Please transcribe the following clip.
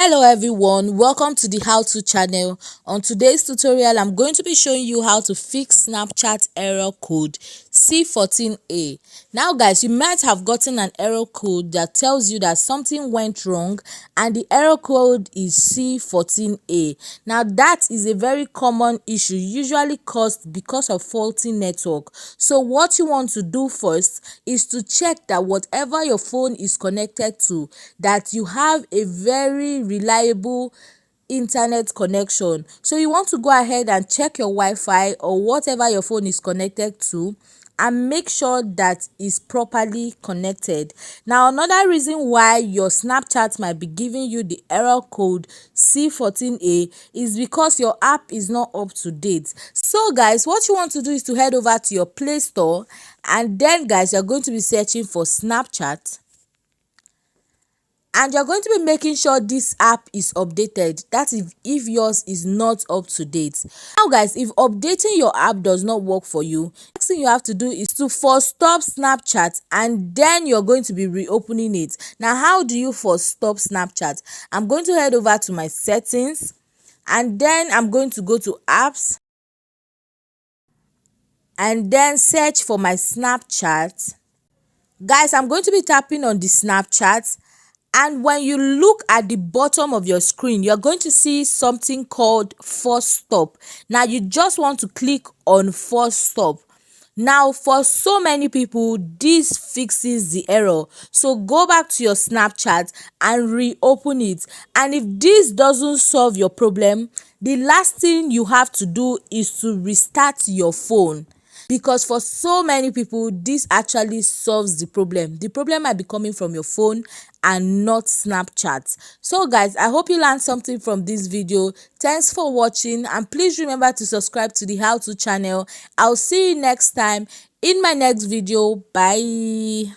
Hello everyone, welcome to the how to channel. On today's tutorial I'm going to be showing you how to fix Snapchat error code C14A. Now guys, you might have gotten an error code that tells you that something went wrong and the error code is C14A. Now that is a very common issue usually caused because of faulty network. So what you want to do first is to check that whatever your phone is connected to, that you have a very reliable internet connection. So you want to go ahead and check your Wi-Fi or whatever your phone is connected to and make sure that is properly connected. Now another reason why your Snapchat might be giving you the error code C14A is because your app is not up to date. So guys, what you want to do is to head over to your Play Store, and then guys, you're going to be searching for Snapchat, and you're going to be making sure this app is updated. That is if yours is not up to date. Now guys, if updating your app does not work for you, next thing you have to do is to force stop Snapchat, and then you're going to be reopening it. Now how do you force stop Snapchat? I'm going to head over to my settings, and then I'm going to go to apps and then search for my Snapchat. Guys, I'm going to be tapping on the Snapchat, and when you look at the bottom of your screen, you're going to see something called force stop. Now you just want to click on force stop. Now for so many people, this fixes the error. So go back to your Snapchat and reopen it. And if this doesn't solve your problem, the last thing you have to do is to restart your phone. Because for so many people, this actually solves the problem. The problem might be coming from your phone and not Snapchat. So guys, I hope you learned something from this video. Thanks for watching, and please remember to subscribe to the how to channel. I'll see you next time in my next video. Bye.